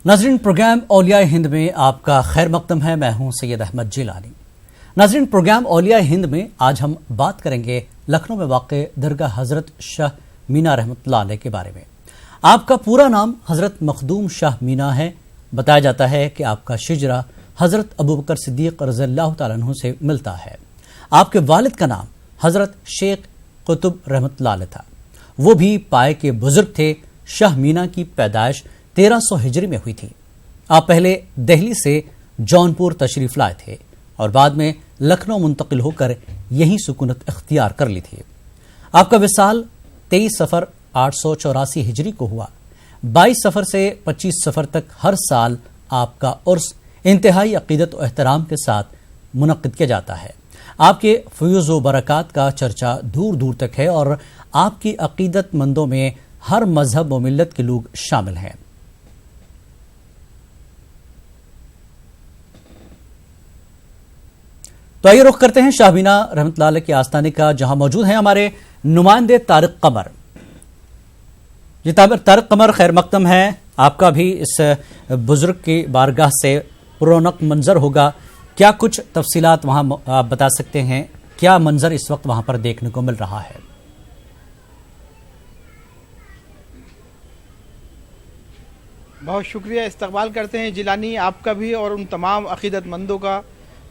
नाज़रीन, प्रोग्राम औलिया हिंद में आपका खैर मकदम है। मैं हूं सैयद अहमद जिलानी। नाज़रीन, प्रोग्राम औलिया हिंद में आज हम बात करेंगे लखनऊ में वाक़े दरगाह हज़रत शाह मीना रहमतुल्लाह अलैह के बारे में। आपका पूरा नाम हज़रत मखदूम शाह मीना है। बताया जाता है कि आपका शिजरा हज़रत अबू बकर सिद्दीक़ रज़ियल्लाहु तआला अन्हु से मिलता है। आपके वालिद का नाम हज़रत शेख कुतुब रहमतुल्लाह अलैह था। वो भी पाए के बुजुर्ग थे। शाह मीना की पैदाइश 1300 हिजरी में हुई थी। आप पहले दिल्ली से जौनपुर तशरीफ लाए थे और बाद में लखनऊ मुंतकिल होकर यहीं सुकूनत इख्तियार कर ली थी। आपका विसाल 23 सफ़र 884 हिजरी को हुआ। 22 सफ़र से 25 सफ़र तक हर साल आपका उर्स इंतहाई अकीदत और एहतराम के साथ मुनक्किद किया जाता है। आपके फ़यूज़ व बरक़ात का चर्चा दूर दूर तक है और आपकी अकीदतमंदों में हर मजहब व मिल्लत के लोग शामिल हैं। तो आइए रुख करते हैं शाह मीना रहमतुल्लाह अलैह के आस्थाने का, जहां मौजूद हैं हमारे नुमाइंदे तारिक कमर। जी तारिक कमर, खैर मकदम है। आपका भी इस बुजुर्ग की बारगाह से रौनक मंजर होगा। क्या कुछ तफसीलात वहां आप बता सकते हैं? क्या मंजर इस वक्त वहां पर देखने को मिल रहा है? बहुत शुक्रिया, इस्तकबाल करते हैं जिलानी आपका भी और उन तमाम अक़ीदतमंदों का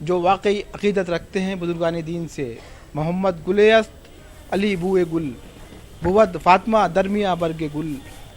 जो वाकई अक़ीदत रखते हैं बुजुर्गान दीन से। मोहम्मद गुलेस्त अली बुए गुल बुवद फ़ातिमा दरमिया बरगे गुल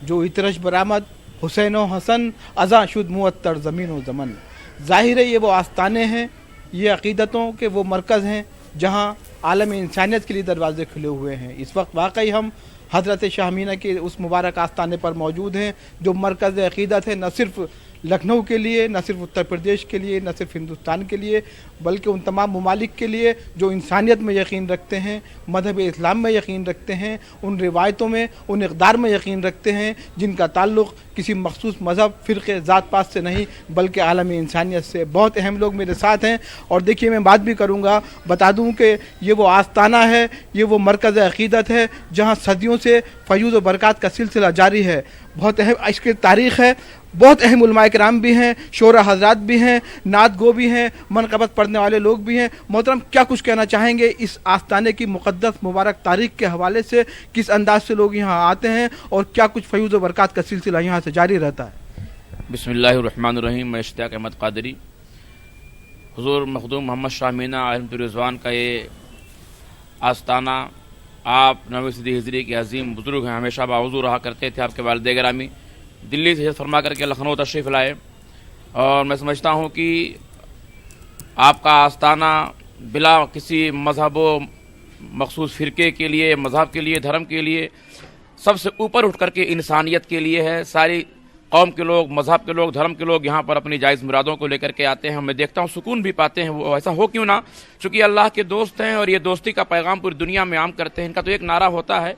जो इतरश बरामद हुसैन व हसन अज़ा शुद मुअत्तर ज़मीन व ज़मन। ज़ाहिर है ये वो आस्ताने हैं, ये अक़ीदतों के वो मरकज़ हैं जहाँ आलम इंसानियत के लिए दरवाज़े खुले हुए हैं। इस वक्त वाकई हम हज़रत शाह मीना के उस मुबारक आस्ताने पर मौजूद हैं जो मरकज़ अक़ीदत है, न सिर्फ़ लखनऊ के लिए, न सिर्फ उत्तर प्रदेश के लिए, न सिर्फ हिंदुस्तान के लिए, बल्कि उन तमाम ममालिक के लिए जो इंसानियत में यकीन रखते हैं, मज़हब इस्लाम में यकीन रखते हैं, उन रिवायतों में, उन इक़दार में यकीन रखते हैं जिनका ताल्लुक़ किसी मखसूस मज़हब, फ़िरक़े, ज़ात पात से नहीं बल्कि आलम इंसानियत से। बहुत अहम लोग मेरे साथ हैं और देखिए मैं बात भी करूँगा, बता दूँ कि ये वो आस्ताना है, ये वो मरकज़ अक़ीदत है जहाँ सदियों से फ़यूज़ व बरक़ात का सिलसिला जारी है। बहुत अहम इसकी तारीख़ है, बहुत अहम उलमाए किराम भी हैं, शोरा हजरात भी हैं, नात गो भी हैं, मनक़बत पढ़ने वाले लोग भी हैं। मोहतरम, क्या कुछ कहना चाहेंगे इस आस्ताने की मुक़द्दस मुबारक तारीख़ के हवाले से? किस अंदाज से लोग यहाँ आते हैं और क्या कुछ फ़यूज़ व बरक़ात का सिलसिला यहाँ से जारी रहता है? बिस्मिल्लाहिर्रहमानिर्रहीम। मैं इश्तियाक़ अहमद क़ादरी, हुज़ूर मखदूम मोहम्मद शाह मीना अलैहिर्रिज़वान का ये आस्ताना, आप 9वीं सदी हिजरी के अजीम बुज़ुर्ग हैं, हमेशा बावजू रहा करते थे। आपके वालिद गिरामी दिल्ली से फरमा करके लखनऊ तशरीफ़ लाए और मैं समझता हूँ कि आपका आस्ताना बिला किसी मज़हब व मखसूस फ़िरके के लिए, मज़हब के लिए, धर्म के लिए, सबसे ऊपर उठ करके इंसानियत के लिए है। सारी कौम के लोग, मज़हब के लोग, धर्म के लोग यहाँ पर अपनी जायज़ मुरादों को लेकर के आते हैं। मैं देखता हूँ सुकून भी पाते हैं। वो ऐसा हो क्यों ना, चूँकि अल्लाह के दोस्त हैं और ये दोस्ती का पैगाम पूरी दुनिया में आम करते हैं। इनका तो एक नारा होता है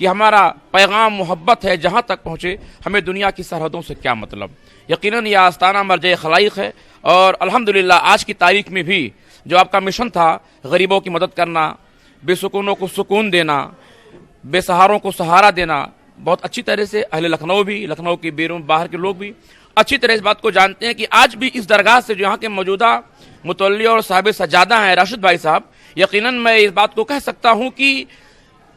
कि हमारा पैगाम मोहब्बत है, जहाँ तक पहुँचे हमें दुनिया की सरहदों से क्या मतलब। यकीनन यह आस्ताना मर्ज खलाइक है और अल्हम्दुलिल्लाह आज की तारीख में भी जो आपका मिशन था, गरीबों की मदद करना, बेसुकूनों को सुकून देना, बेसहारों को सहारा देना, बहुत अच्छी तरह से अहले लखनऊ भी, लखनऊ के बैरून बाहर के लोग भी अच्छी तरह इस बात को जानते हैं कि आज भी इस दरगाह से जो यहाँ के मौजूदा मुतवल्ली और साहिब सजादा हैं राशिद भाई साहब, यकीनन मैं इस बात को कह सकता हूँ कि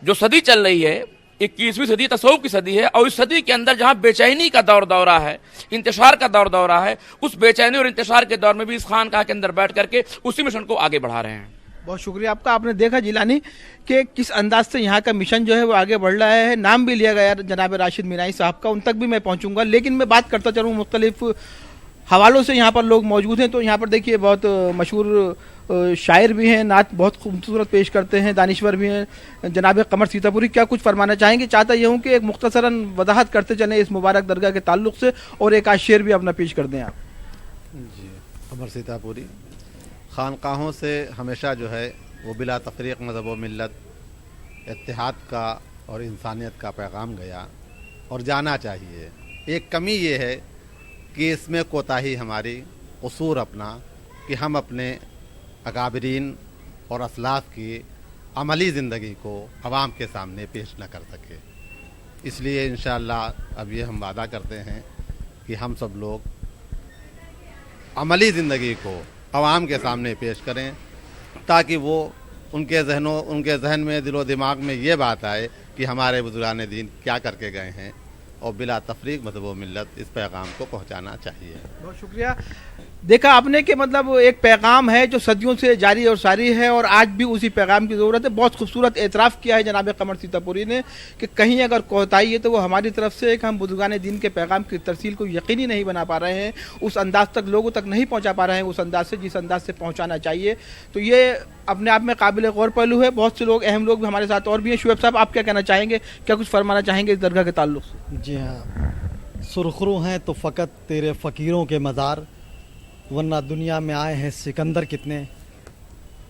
जो सदी चल रही है 21वीं सदी तसव्वुफ़ की सदी है और इस सदी के अंदर जहाँ बेचैनी का दौर दौरा है, इंतशार का दौर दौरा है, उस बेचैनी और इंतशार के दौर में भी इस खानकाह के अंदर बैठ करके उसी मिशन को आगे बढ़ा रहे हैं। बहुत शुक्रिया आपका। आपने देखा जिलानी कि किस अंदाज से यहाँ का मिशन जो है वो आगे बढ़ रहा है। नाम भी लिया गया जनाब राशिद मीनाई साहब का, उन तक भी मैं पहुँचूँगा, लेकिन मैं बात करता चलूँ मुख्तलिफ हवालों से। यहाँ पर लोग मौजूद हैं तो यहाँ पर देखिए बहुत मशहूर शायर भी हैं, नात बहुत खूबसूरत पेश करते हैं, दानिश्वर भी हैं, जनाब कमर सीतापुरी। क्या कुछ फरमाना चाहेंगे? चाहता ये हूँ कि एक मुख्तसरन वजाहत करते चलें इस मुबारक दरगाह के ताल्लुक़ से और एक आज शेर भी अपना पेश कर दें आप। जी, कमर सीतापुरी। खानकाहों से हमेशा जो है वो बिला तफरीक मज़हब व मिल्लत, इत्तेहाद का और इंसानियत का पैगाम गया और जाना चाहिए। एक कमी ये है कि इसमें कोताही हमारी, कसूर अपना कि हम अपने अकाबरीन और असलाफ की अमली ज़िंदगी को अवाम के सामने पेश न कर सके। इसलिए इंशाअल्लाह अब ये हम वादा करते हैं कि हम सब लोग अमली ज़िंदगी को अवाम के सामने पेश करें, ताकि वो उनके जहन में, दिलो दिमाग में ये बात आए कि हमारे बुजुर्गान दीन क्या करके गए हैं, और बिला तफरीक मज़हब व मिल्लत इस पैगाम को पहुंचाना चाहिए। बहुत शुक्रिया। देखा आपने कि मतलब एक पैगाम है जो सदियों से जारी और सारी है, और आज भी उसी पैगाम की ज़रूरत है। बहुत खूबसूरत एतराफ़ किया है जनाब कमर सीतापुरी ने कि कहीं अगर कोताही है तो वो हमारी तरफ से कि हम बुजुर्गान दीन के पैगाम की तरसील को यकीनी नहीं बना पा रहे हैं, उस अंदाज तक लोगों तक नहीं पहुँचा पा रहे हैं, उस अंदाज से जिस अंदाज से पहुँचाना चाहिए। तो ये अपने आप में काबिल गौर पहलू है। बहुत से लोग, अहम लोग भी हमारे साथ और भी हैं। शुएब साहब, आप क्या कहना चाहेंगे, क्या कुछ फरमाना चाहेंगे इस दरगाह के ताल्लुक़ से? जी हाँ, सुरखरू हैं तो फ़कत तेरे फ़कीरों के मज़ार, वरना दुनिया में आए हैं सिकंदर कितने।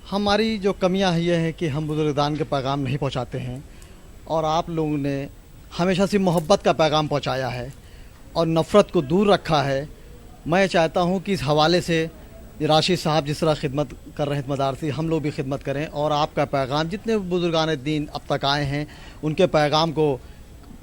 हमारी जो कमियां ये हैं कि हम बुजुर्गान के पैगाम नहीं पहुंचाते हैं, और आप लोगों ने हमेशा से मोहब्बत का पैगाम पहुंचाया है और नफ़रत को दूर रखा है। मैं चाहता हूं कि इस हवाले से राशिद साहब जिस तरह खिदमत कर रहे हैं मदार से, हम लोग भी खिदमत करें और आपका पैगाम जितने बुजुर्गान दीन अब तक आए हैं उनके पैगाम को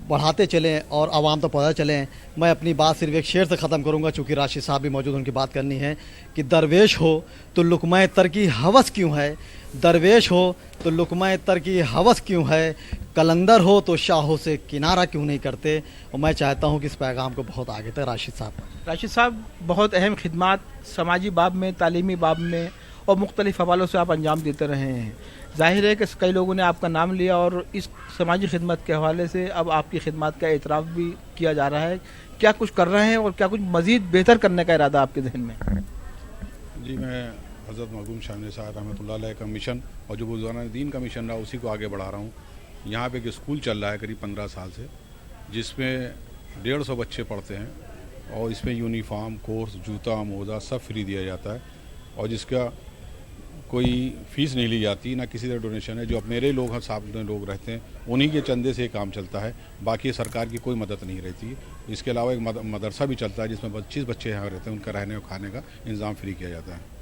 बढ़ाते चलें और आवाम तक पहुँचा चलें। मैं अपनी बात सिर्फ एक शेर से ख़त्म करूँगा, चूँकि राशिद साहब भी मौजूद, उनकी बात करनी है कि दरवेश हो तो लुक़मा तर की हवस क्यों है, दरवेश हो तो लुक़मा तर की हवस क्यों है, कलंदर हो तो शाहों से किनारा क्यों नहीं करते। और मैं चाहता हूँ कि इस पैगाम को बहुत आगे तक राशिद साहब बहुत अहम खिदमात समाजी बाब में, तालीमी बाब में और मुख्तलिफ़ हवालों से आप अंजाम देते रहे हैं। ज़ाहिर है कि कई लोगों ने आपका नाम लिया और इस समाजी खिदमत के हवाले से अब आपकी खिदमत का एतराफ़ भी किया जा रहा है। क्या कुछ कर रहे हैं और क्या कुछ मज़ीद बेहतर करने का इरादा आपके जहन में? जी, मैं हज़रत मरहूम शाह मियां साहब रहमतुल्लाह अलैह का मिशन और जो बुजुर्गान दीन का मिशन रहा उसी को आगे बढ़ा रहा हूँ। यहाँ पे एक स्कूल चल रहा है करीब 15 साल से, जिसमें 150 बच्चे पढ़ते हैं, और इसमें यूनिफॉर्म, कोर्स, जूता, मोजा सब फ्री दिया जाता है, और जिसका कोई फ़ीस नहीं ली जाती, ना किसी तरह डोनेशन है। जो अब मेरे लोग हैं, सामने लोग रहते हैं, उन्हीं के चंदे से काम चलता है, बाकी सरकार की कोई मदद नहीं रहती। इसके अलावा एक मदरसा भी चलता है जिसमें 25 बच्चे यहाँ रहते हैं, उनका रहने और खाने का इंतज़ाम फ्री किया जाता है।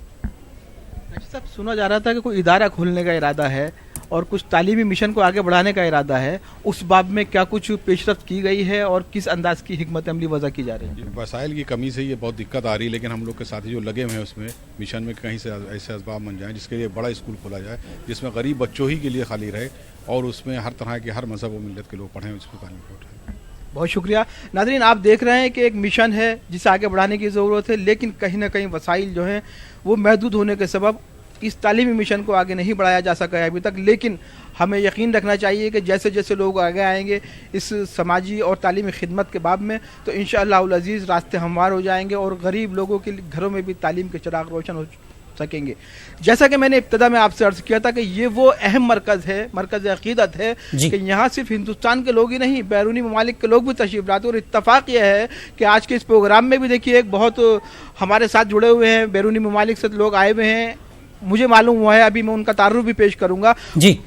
अच्छा साहब, सुना जा रहा था कि कोई इदारा खोलने का इरादा है और कुछ तालीमी मिशन को आगे बढ़ाने का इरादा है, उस बाब में क्या कुछ पेशरफ्त की गई है और किस अंदाज की हिकमत अमली वज़ा की जा रही है? वसाइल की कमी से ये बहुत दिक्कत आ रही है, लेकिन हम लोग के साथी जो लगे हुए हैं उसमें मिशन में कहीं से ऐसे असबाब बन जाएं जिसके लिए बड़ा स्कूल खोला जाए, जिसमें गरीब बच्चों ही के लिए खाली रहे और उसमें हर तरह के, हर मज़हब व मिल्लत के लोग पढ़ें, उसको तालीम उठाएँ। बहुत शुक्रिया। नाज़रीन, आप देख रहे हैं कि एक मिशन है जिसे आगे बढ़ाने की ज़रूरत है, लेकिन कहीं ना कहीं वसाइल जो हैं वो महदूद होने के सबब इस तालीमी मिशन को आगे नहीं बढ़ाया जा सका है अभी तक। लेकिन हमें यकीन रखना चाहिए कि जैसे जैसे लोग आगे आएंगे इस समाजी और तालीमी खिदमत के बाब में, तो इंशाअल्लाह अज़ीज़ रास्ते हमवार हो जाएंगे और गरीब लोगों के घरों में भी तालीम के चिराग रोशन हो सकेंगे। जैसा कि मैंने इब्तिदा में आपसे अर्ज़ किया था कि ये वो अहम मरकज़ है, मरकज़ अक़ीदत है कि यहाँ सिर्फ हिंदुस्तान के लोग ही नहीं, बैरूनी ममालिक के लोग भी तशरीफ़ लाते। और इत्तफ़ाक़ यह है कि आज के इस प्रोग्राम में भी देखिए एक बहुत हमारे साथ जुड़े हुए हैं, बैरूनी ममालिक से लोग आए हुए हैं, मुझे मालूम हुआ है, अभी मैं उनका तारुफ भी पेश करूँगा जी।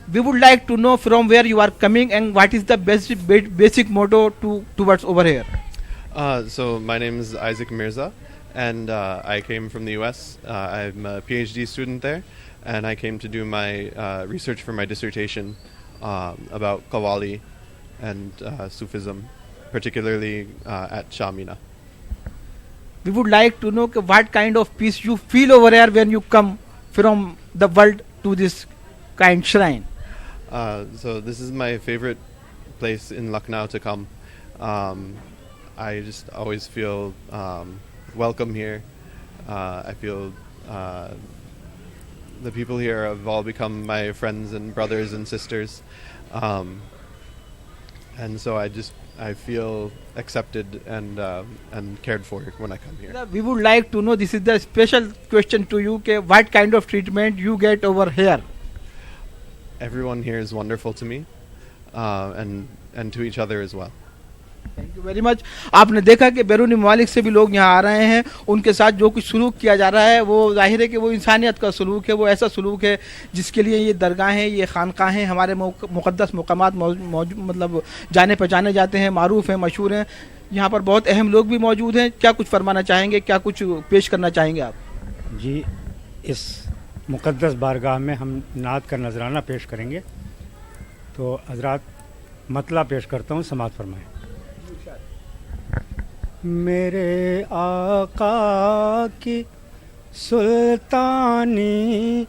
We would like to know from where you are coming and what is the basic motto towards over here. So my name is Isaac Mirza, and I came from the US. I'm a PhD student there, and I came to do my research for my dissertation about Qawwali and Sufism, particularly at Shamina. We would like to know what kind of peace you feel over here when you come from the world to this kind shrine. So this is my favorite place in Lucknow to come. I just always feel welcome here. I feel the people here have all become my friends and brothers and sisters. And so I feel accepted and cared for when I come here. We would like to know, this is the special question to you, what kind of treatment you get over here? Everyone here is wonderful to me, and to each other as well. Thank you very much. आपने देखा कि बैरूनी ममालिक से भी लोग यहाँ आ रहे हैं, उनके साथ जो कुछ सलूक किया जा रहा है वो जाहिर है कि वो इंसानियत का सलूक है, वो ऐसा सलूक है जिसके लिए ये दरगाहें, ये खानकाहें, हमारे मुक़द्दस मकामात मतलब जाने पहचाने जाते हैं, मारूफ हैं, मशहूर हैं। यहाँ पर बहुत अहम लोग भी मौजूद हैं। क्या कुछ फरमाना चाहेंगे, क्या कुछ पेश करना चाहेंगे आप? जी, इस मुक़द्दस बारगाह में हम नात का नजराना पेश करेंगे, तो हज़रात मतला पेश करता हूँ, समाअत फरमाएं। میرے آقا کی سلطانی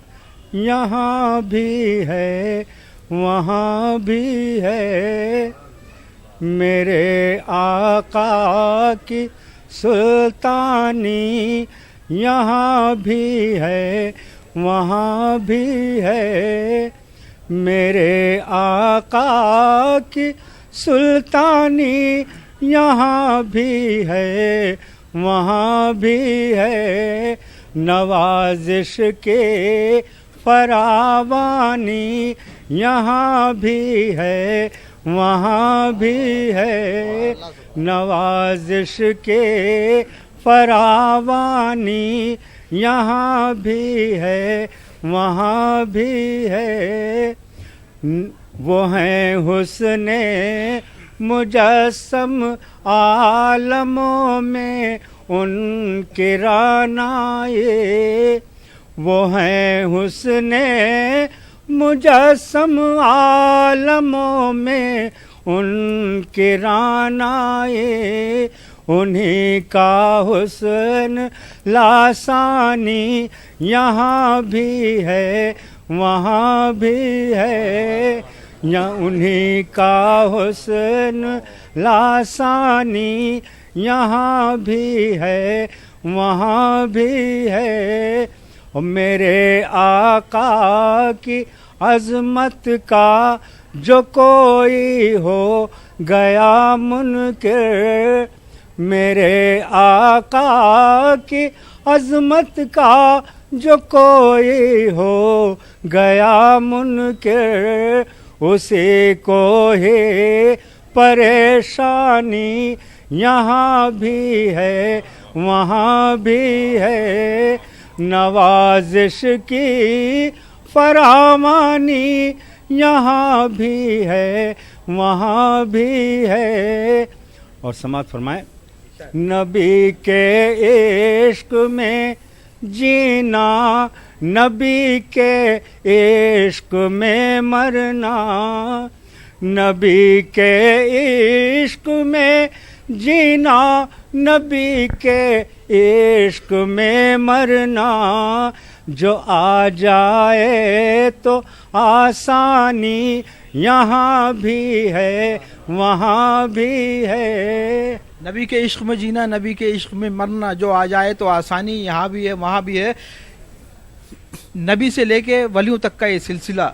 یہاں بھی ہے وہاں بھی ہے، میرے آقا کی سلطانی یہاں بھی ہے وہاں بھی ہے، میرے آقا کی سلطانی یہاں بھی ہے وہاں بھی ہے، نوازش کے فراوانی یہاں بھی ہے وہاں بھی ہے، نوازش کے فراوانی یہاں بھی ہے وہاں بھی ہے، وہ ہیں حسن مجسم عالموں میں ان کے رانائے، وہ ہیں حسن مجسم عالموں میں ان کے رانائے، انہی کا حسن لاسانی یہاں بھی ہے وہاں بھی ہے، یا انہی کا حسن لاسانی یہاں بھی ہے وہاں بھی ہے، میرے آقا کی عظمت کا جو کوئی ہو گیا منکر، میرے آقا کی عظمت کا جو کوئی ہو گیا منکر، اسی کو ہی پریشانی یہاں بھی ہے وہاں بھی ہے، نوازش کی فراوانی یہاں بھی ہے وہاں بھی ہے۔ اور سماعت فرمائیں، نبی کے عشق میں جینا، نبی کے عشق میں مرنا، نبی کے عشق میں جینا، نبی کے عشق میں مرنا، جو آ جائے تو آسانی یہاں بھی ہے وہاں بھی ہے، نبی کے عشق میں جینا، نبی کے عشق میں مرنا، جو آ جائے تو آسانی یہاں بھی ہے وہاں بھی ہے۔ نبی سے لے کے ولیوں تک کا یہ سلسلہ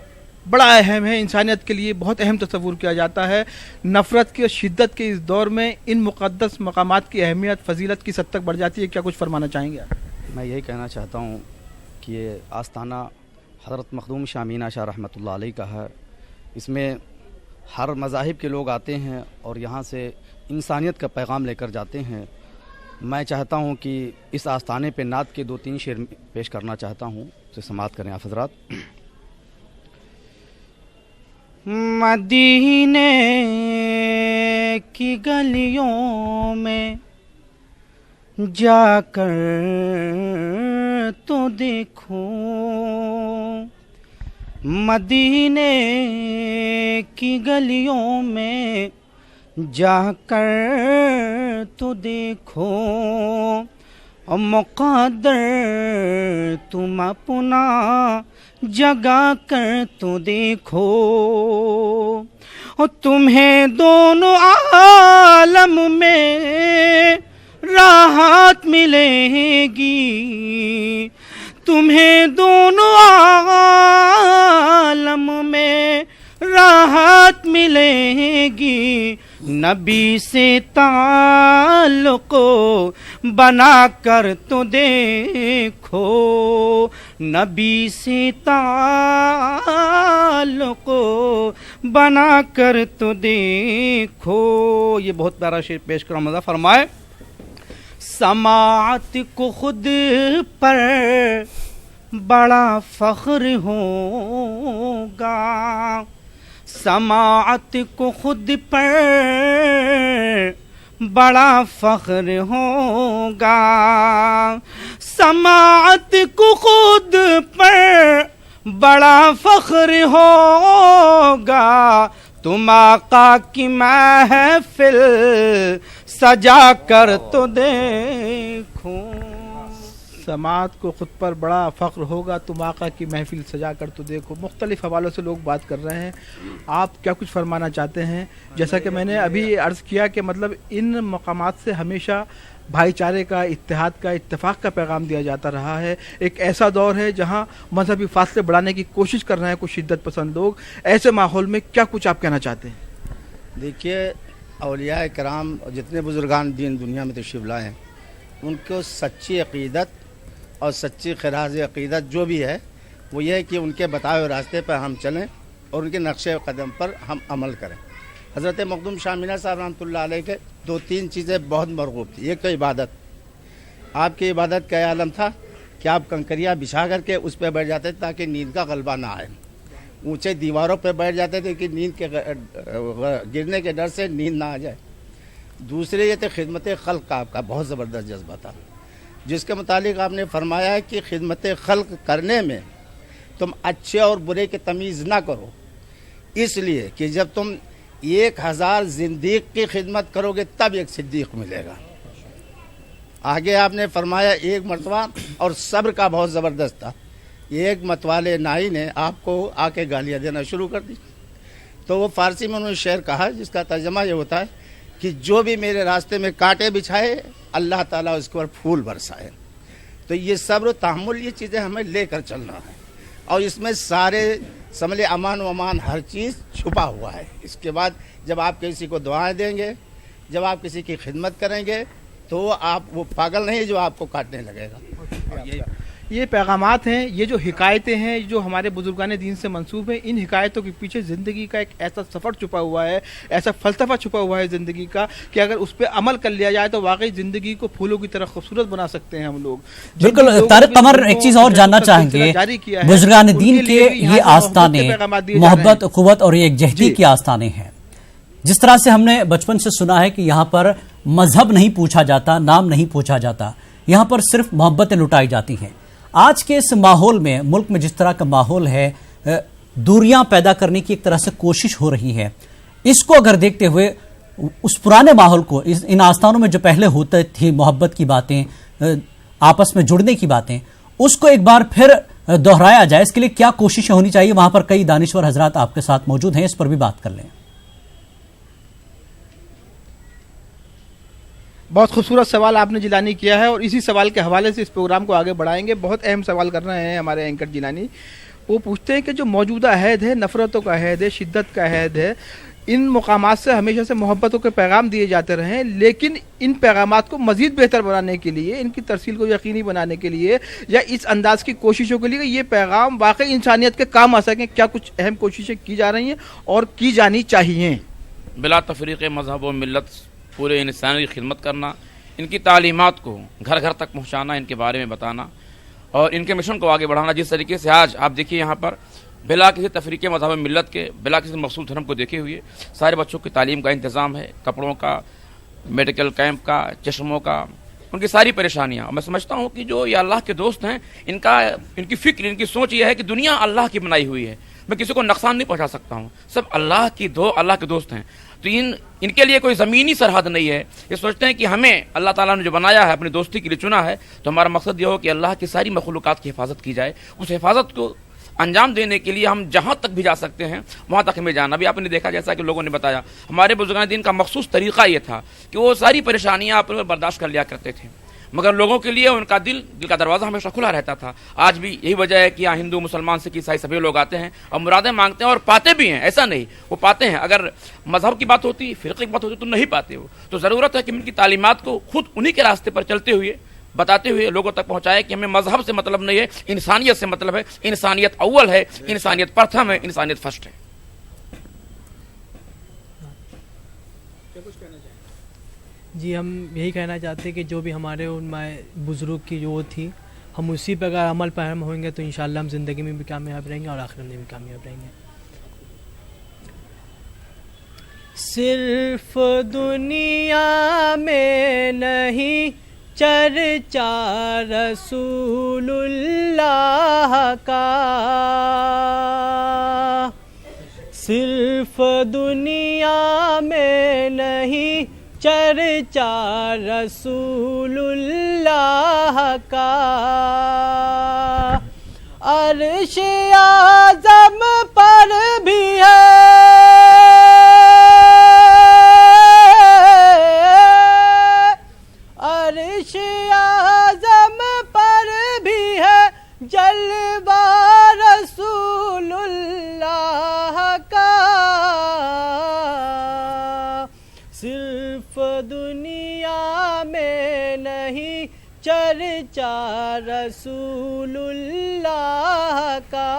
بڑا اہم ہے، انسانیت کے لیے بہت اہم تصور کیا جاتا ہے۔ نفرت کی اور شدت کے اس دور میں ان مقدس مقامات کی اہمیت فضیلت کس حد تک بڑھ جاتی ہے، کیا کچھ فرمانا چاہیں گے آپ؟ میں یہی کہنا چاہتا ہوں کہ یہ آستانہ حضرت مخدوم شاہ مینا شاہ رحمۃ اللہ علیہ کا ہے، اس میں ہر مذاہب کے لوگ آتے ہیں اور یہاں سے انسانیت کا پیغام لے کر جاتے ہیں۔ میں چاہتا ہوں کہ اس آستانے پہ نعت کے 2-3 شعر پیش کرنا چاہتا ہوں، اسے سماعت کریں آپ حضرات۔ مدینے کی گلیوں میں جا کر تو دیکھو، مدینے کی گلیوں میں جا کر تو دیکھو، مقدر تم اپنا جگا کر تو دیکھو، تمہیں دونوں عالم میں راحت ملے گی، تمہیں دونوں عالم میں راحت ملے گی، نبی سے تعلق بنا کر تو دیکھو، نبی سے تعلق بنا کر تو دیکھو۔ یہ بہت پیارا شعر پیش کرو، مزہ فرمائے۔ سماعت کو خود پر بڑا فخر ہوگا، سماعت کو خود پر بڑا فخر ہوگا، سماعت کو خود پر بڑا فخر ہوگا، تم آقا کی محفل सजा कर तो देखूं, समात को खुद पर बड़ा फ़ख्र होगा तुम आका की महफिल सजा कर तो देखो। मुख्तलिफ हवालों से लोग बात कर रहे हैं, आप क्या कुछ फरमाना चाहते हैं? जैसा कि मैंने अभी अर्ज़ किया कि मतलब इन मकामात से हमेशा भाईचारे का, इत्तेहाद का, इत्तेफाक का पैगाम दिया जाता रहा है। एक ऐसा दौर है जहां मजहबी फासले बढ़ाने की कोशिश कर रहे हैं कुछ शिद्दत पसंद लोग। ऐसे माहौल में क्या कुछ आप कहना चाहते हैं? देखिए, औलिया कराम जितने बुजुर्गान दीन दुनिया में तशरीफ़ लाए हैं, उनको सच्ची अक़ीदत और सच्ची खराज अक़ीदत जो भी है वो ये है कि उनके बताए हुए रास्ते पर हम चलें और उनके नक्शे कदम पर हम अमल करें। हज़रत मखदूम शाह मीना साहब रहमतुल्लाह अलैह के 2-3 चीज़ें बहुत मरगूब थी। एक तो इबादत, आपकी इबादत का आलम था कि आप कंकरियाँ बिछा करके उस पर बैठ जाते थे ताकि नींद का गलबा ना आए। ऊंचे दीवारों पर बैठ जाते थे कि नींद के गिरने के डर से नींद ना आ जाए। दूसरे ये थे खिदमत खल्क का आपका बहुत ज़बरदस्त जज्बा था, जिसके मुतालिक आपने फरमाया है कि खिदमत खल्क करने में तुम अच्छे और बुरे की तमीज़ ना करो, इसलिए कि जब तुम 1000 जिंदीक की खिदमत करोगे तब एक सिद्दीक मिलेगा। आगे आपने फरमाया एक मरतबा, और सब्र का बहुत ज़बरदस्त था, एक मतवाले नाई ने आपको आके गालियाँ देना शुरू कर दी, तो वो फ़ारसी में उन्होंने शेर कहा जिसका तर्जमा ये होता है कि जो भी मेरे रास्ते में कांटे बिछाए अल्लाह ताला उसके ऊपर फूल बरसाए। तो ये सब्र तहम्मुल, ये चीज़ें हमें लेकर चलना है, और इसमें सारे समले अमान व अमान हर चीज़ छुपा हुआ है। इसके बाद जब आप किसी को दुआएं देंगे, जब आप किसी की खिदमत करेंगे, तो आप वो पागल नहीं जो आपको काटने लगेगा। ये पैगामात हैं, ये जो हिकायतें हैं जो हमारे बुजुर्गान दीन से मंसूब हैं, इन हिकायतों के पीछे ज़िंदगी का एक ऐसा सफ़र छुपा हुआ है, ऐसा फ़लसफ़ा छुपा हुआ है ज़िंदगी का कि अगर उस पर अमल कर लिया जाए तो वाकई ज़िंदगी को फूलों की तरह खूबसूरत बना सकते हैं हम लोग। बिल्कुल तारिक कमर, एक चीज़ और जानना चाहेंगे, बुजुर्गान दीन के ये आस्ताने मोहब्बत, क़ुव्वत और यकजहती के आस्ताने हैं। जिस तरह से हमने बचपन से सुना है कि यहाँ पर मजहब नहीं पूछा जाता, नाम नहीं पूछा जाता, यहाँ पर सिर्फ मोहब्बतें लुटाई जाती हैं। आज के इस माहौल में, मुल्क में जिस तरह का माहौल है, दूरियां पैदा करने की एक तरह से कोशिश हो रही है। इसको अगर देखते हुए उस पुराने माहौल को, इन आस्थानों में जो पहले होते थी मोहब्बत की बातें, आपस में जुड़ने की बातें, उसको एक बार फिर दोहराया जाए, इसके लिए क्या कोशिशें होनी चाहिए? वहां पर कई दानिश्वर हजरात आपके साथ मौजूद हैं, इस पर भी बात कर लें। बहुत खूबसूरत सवाल आपने जिलानी किया है, और इसी सवाल के हवाले से इस प्रोग्राम को आगे बढ़ाएंगे। बहुत अहम सवाल कर रहे हैं हमारे एंकर जिलानी। वो पूछते हैं कि जो मौजूदा अहद है, नफ़रतों का अहद है, शिद्दत का अहद है, इन मकामात से हमेशा से मोहब्बतों के पैगाम दिए जाते रहे हैं, लेकिन इन पैगामात को मज़ीद बेहतर बनाने के लिए, इनकी तरसील को यकीनी बनाने के लिए, या इस अंदाज की कोशिशों के लिए ये पैगाम वाकई इंसानियत के काम आ सकें, क्या कुछ अहम कोशिशें की जा रही हैं और की जानी चाहिए? बिला तफरीक़ मज़हब व मिल्लत पूरे इंसान की खिदमत करना, इनकी तालीमात को घर घर तक पहुँचाना, इनके बारे में बताना और इनके मिशन को आगे बढ़ाना। जिस तरीके से आज आप देखिए यहाँ पर बिला किसी तफरीक़ मज़हब मिल्लत के, बिला किसी मखसूस धर्म को देखे हुए सारे बच्चों की तालीम का इंतज़ाम है, कपड़ों का, मेडिकल कैंप का, चश्मों का, उनकी सारी परेशानियाँ। मैं समझता हूँ कि जो ये अल्लाह के दोस्त हैं, इनकी फ़िक्र, इनकी सोच ये है कि दुनिया अल्लाह की बनाई हुई है, मैं किसी को नुकसान नहीं पहुँचा सकता हूँ, सब अल्लाह के दोस्त हैं। तो इनके लिए कोई ज़मीनी सरहद नहीं है। ये सोचते हैं कि हमें अल्लाह ताला ने जो बनाया है, अपनी दोस्ती के लिए चुना है, तो हमारा मकसद ये हो कि अल्लाह की सारी मखलूक़ात की हिफाजत की जाए। उस हिफाजत को अंजाम देने के लिए हम जहाँ तक भी जा सकते हैं वहाँ तक हमें जाना। अभी आपने देखा, जैसा कि लोगों ने बताया, हमारे बुजुर्गान दीन का मखसूस तरीक़ा ये था कि वो सारी परेशानियाँ अपने बर्दाश्त कर लिया करते थे, मगर लोगों के लिए उनका दिल का दरवाज़ा हमेशा खुला रहता था। आज भी यही वजह है कि यहाँ हिंदू, मुसलमान, सिख, ईसाई सभी लोग आते हैं और मुरादें मांगते हैं और पाते भी हैं। ऐसा नहीं, वो पाते हैं। अगर मजहब की बात होती, फ़िरक़े की बात होती तो नहीं पाते वो। तो ज़रूरत है कि उनकी तालीमात को खुद उन्हीं के रास्ते पर चलते हुए, बताते हुए लोगों तक पहुँचाए कि हमें मजहब से मतलब नहीं है, इंसानियत से मतलब है। इंसानियत अव्वल है, इंसानियत प्रथम है, इंसानियत फर्स्ट है। जी, हम यही कहना चाहते हैं कि जो भी हमारे बुज़ुर्ग की जो थी, हम उसी पर अगर अमल पैरम होंगे तो इंशाअल्लाह हम ज़िंदगी में भी कामयाब रहेंगे और आखिरत में भी कामयाब रहेंगे। सिर्फ दुनिया में नहीं चर्चा रसूलुल्लाह का, सिर्फ दुनिया में नहीं चर्चा रसूलुल्लाह का। अर्श आज़म पर भी है, अर्श आज़म पर भी है जलवा रसूलुल्लाह का। सिर्फ दुनिया में नहीं चर्चा रसूलुल्लाह का।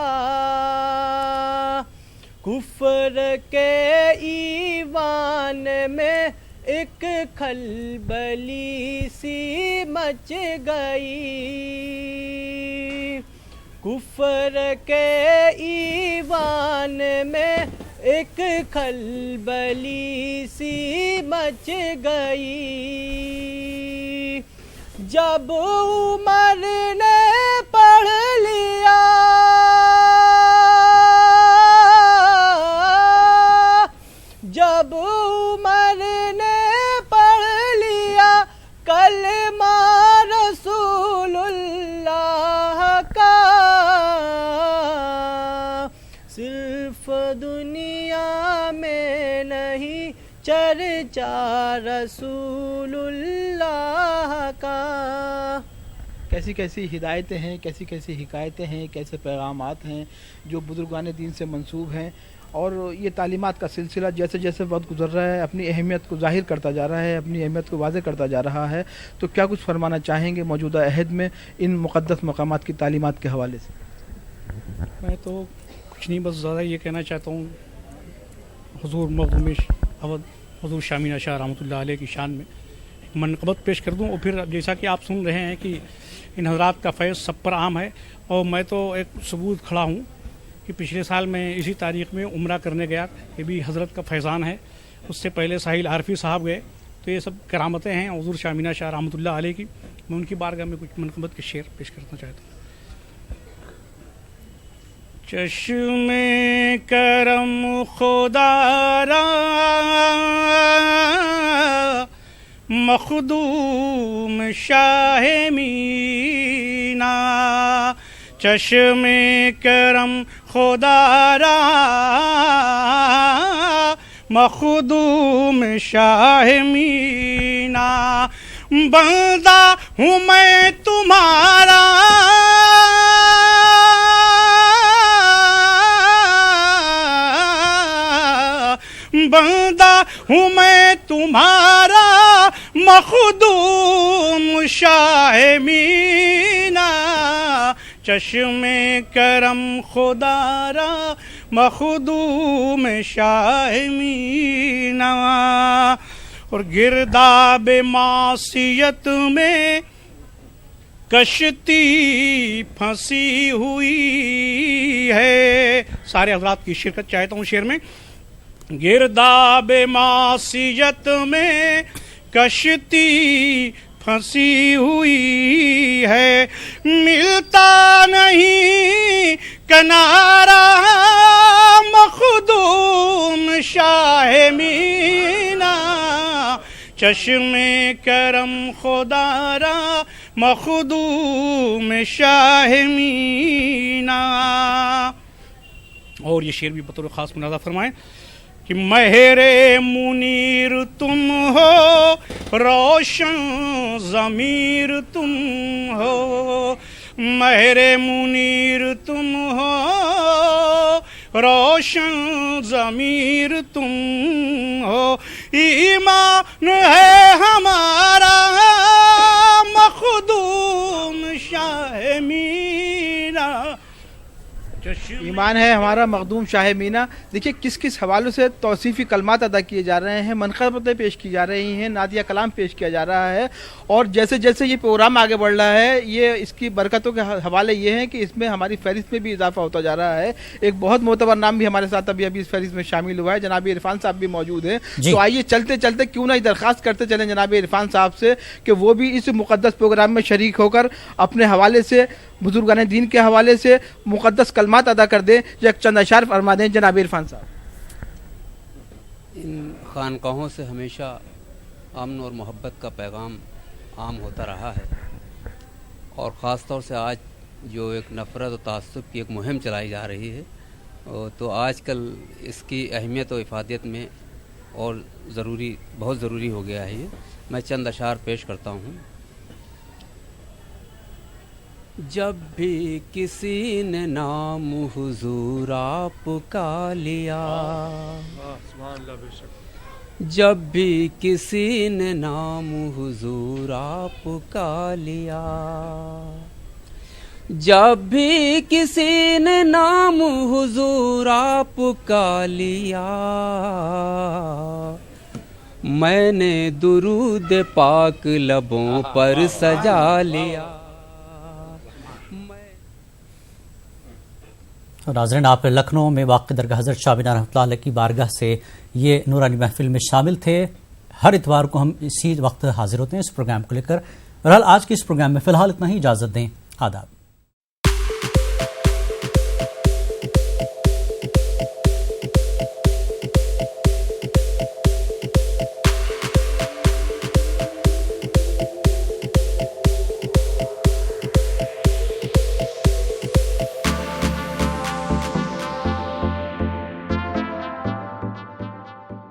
कुफ्र के ईवान में एक खलबली सी मच गई, कुफ्र के ईवान में एक खलबली सी मच गई। जब उमर ने पढ़ लिया, जब उमर ने पढ़ लिया कलमा रसूलुल्लाह का। सिर्फ दुनिया में नहीं चर्चा रसूलुल्लाह का। कैसी कैसी हिदायतें हैं, कैसी कैसी हिकायतें हैं, कैसे पैगामात हैं जो बुजुर्गान दीन से मंसूब हैं। और ये तालीमात का सिलसिला जैसे जैसे वक्त गुजर रहा है अपनी अहमियत को ज़ाहिर करता जा रहा है, अपनी अहमियत को वाज़ेह करता जा रहा है। तो क्या कुछ फरमाना चाहेंगे मौजूदा अहद में इन मुक़द्दस मकामात की तालीमात के हवाले से? मैं तो कुछ नहीं, बस ज़्यादा ये कहना चाहता हूँ हुज़ूर मखदूम अवध हुज़ूर शाह मीना शाह रहमतुल्लाह अलैह की शान में एक मनक़बत पेश कर दूँ। और फिर जैसा कि आप सुन रहे हैं कि इन हज़रात का फैज़ सब पर आम है। और मैं तो एक सबूत खड़ा हूँ कि पिछले साल मैं इसी तारीख़ में उम्रा करने गया, ये भी हज़रत का फैज़ान है। उससे पहले साहिल आरफी साहब गए। तो ये सब करामतें हैं हुज़ूर शाह मीना शाह रहमतुल्लाह अलैह की। मैं उनकी बारगाह में कुछ मनक़बत के शेर पेश करना चाहता हूँ। चश्मे करम खुदारा मखदूम शाह मीना, चश्मे करम खुदारा मखदूम शाह मीना। बंदा हूँ मैं तुम्हारा बंदा हूँ मैं तुम्हारा मखदूम शाह मीना। चश्मे करम खुदारा मखदूम शाह मीना। और गिरदाब मासियत में कश्ती फंसी हुई है। सारे हज़रात की शिरकत चाहता हूँ शेर में। गिरदाब मासियत में कश्ती फंसी हुई है, मिलता नहीं किनारा मखदूम शाह मीना। चश्मे करम खुदारा मखदूम शाह मीना। और ये शेर भी बतौर ख़ास मुनाज़ा फरमाएं कि महरे मुनीर तुम हो, रोशन ज़मीर तुम हो। महरे मुनीर तुम हो, रोशन ज़मीर तुम हो। ईमान है हमारा मखदूम शाह मीना। ईमान है हमारा मखदूम शाह मीना। देखिए किस किस हवालों से तौसीफ़ी कलमात अदा किए जा रहे हैं, मनक़बतें पेश की जा रही हैं, नादिया कलाम पेश किया जा रहा है। और जैसे जैसे ये प्रोग्राम आगे बढ़ रहा है, ये इसकी बरकतों के हवाले ये हैं कि इसमें हमारी फहरिस्त में भी इजाफा होता जा रहा है। एक बहुत मोतबर नाम भी हमारे साथ अभी इस फहरिस्त में शामिल हुआ है, जनाब इरफान साहब भी मौजूद हैं। तो आइए चलते चलते क्यों ना दरख्वास्त करते चलें जनाब इरफान साहब से कि वो भी इस मुक़द्दस प्रोग्राम में शरीक होकर अपने हवाले से, बुजुर्गान दीन के हवाले से मुक़द्दस कलमात अदा कर दें, जो एक चंद अशार फरमा दें। जनाब इरफान साहब। इन खानकाहों से हमेशा امن اور محبت کا پیغام عام ہوتا رہا ہے، اور خاص طور سے آج جو ایک نفرت و تعصب کی ایک مہم چلائی جا رہی ہے، تو آج کل اس کی اہمیت و افادیت میں اور بہت ضروری ہو گیا ہے یہ۔ میں چند اشعار پیش کرتا ہوں۔ جب بھی کسی نے نام حضور آپ کا لیا، جب بھی کسی نے نام حضور آپ کا لیا، جب بھی کسی نے نام حضور آپ کا لیا، میں نے درود پاک لبوں پر سجا لیا۔ ناظرین، آپ لکھنؤ میں واقع درگاہ حضرت شاہ مینا رحمۃ اللہ علیہ کی بارگاہ سے یہ نورانی محفل میں شامل تھے۔ ہر اتوار کو ہم اسی وقت حاضر ہوتے ہیں اس پروگرام کو لے کر۔ بہرحال آج کے اس پروگرام میں فی الحال اتنا ہی، اجازت دیں، آداب۔